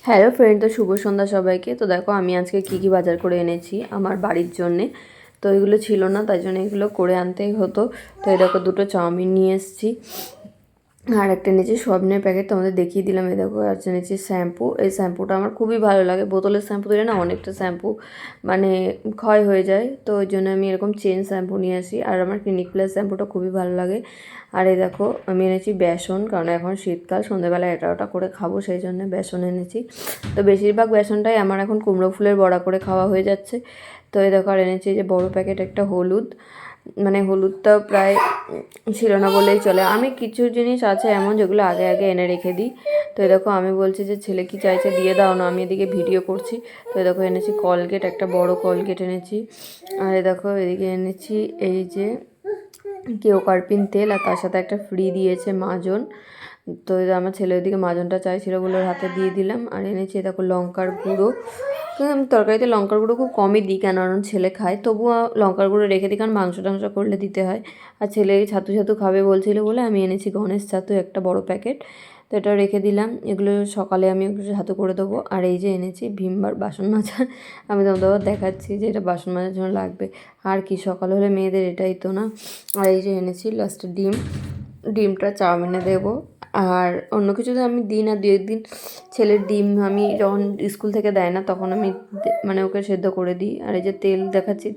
Hello friend, তো শুভ সন্ধ্যা সবাইকে। তো দেখো আমি আজকে কি বাজার করে এনেছি আমার বাড়ির জন্যে। তো এগুলো ছিল না, তাই জন্য এগুলো করে আনতেই হতো। তো এই দেখো দুটো চাউমিন নিয়ে এসেছি, আর একটা নিচে স্বপ্নের প্যাকেট তোমাদের দেখিয়ে দিলাম। এই দেখো আর নিচে শ্যাম্পু। এই শ্যাম্পুটা আমার খুবই ভালো লাগে। বোতলের শ্যাম্পু দিলে না অনেকটা শ্যাম্পু মানে ক্ষয় হয়ে যায়, তো ওই জন্য আমি এরকম চেন শ্যাম্পু নিয়ে আসি। আর আমার ক্লিনিক প্লাস শ্যাম্পুটা খুবই ভালো লাগে। আর এই দেখো আমি এনেছি বেসন, কারণ এখন শীতকাল, সন্ধ্যেবেলা এটা ওটা করে খাবো, সেই জন্য বেসন এনেছি। তো বেশিরভাগ বেসনটাই আমার এখন কুমড়ো ফুলের বড়া করে খাওয়া হয়ে যাচ্ছে। তো এই দেখো আর এনেছি যে বড়ো প্যাকেট একটা হলুদ, মানে হলুদটা প্রায় ছিল না বললেই চলে। আমি কিছু জিনিস আছে এমন যেগুলো আগে আগে এনে রেখে দিই। তো এই দেখো আমি বলছি যে ছেলে কি চাইছে দিয়ে দাও না, আমি এদিকে ভিডিও করছি। তো এই দেখো এনেছি কলগেট, একটা বড় কলগেট এনেছি। আর এই দেখো এদিকে এনেছি এই যে কেওকার্পিন তেল, আর তার সাথে একটা ফ্রি দিয়েছে মাজন। তো আমার ছেলে ওইদিকে মাজনটা চাইছিল বলে ওর হাতে দিয়ে দিলাম। আর এনেছি দেখো লঙ্কার গুঁড়ো, কিন্তু আমি তরকারিতে লঙ্কার গুঁড়ো খুব কমই দিই, কারণ ছেলে খায়, তবুও লঙ্কার গুঁড়ো রেখে দিই, কারণ মাংস টাংস করলে দিতে হয়। আর ছেলে ছাতু ছাতু খাবে বলছিল বলে আমি এনেছি গণেশ ছাতু, একটা বড় প্যাকেট। তো এটা রেখে দিলাম, এগুলো সকালে আমি একটু ছাতু করে দেবো। আর এই যে এনেছি ভিমবার বাসন মাজা, আমি তোমাদের দেখাচ্ছি যে এটা বাসন মাজার জন্য লাগবে। আর কি, সকাল হলে মেয়েদের এটাই তো না। আর এই যে এনেছি লাস্টে ডিমটা চাউমিনে দেবো। আর অন্য কিছু তো আমি দিই না, দু একদিন ছেলের ডিম আমি যখন স্কুল থেকে দেয় না তখন আমি মানে ওকে সেদ্ধ করে দিই। আর এই যে তেল দেখাচ্ছি।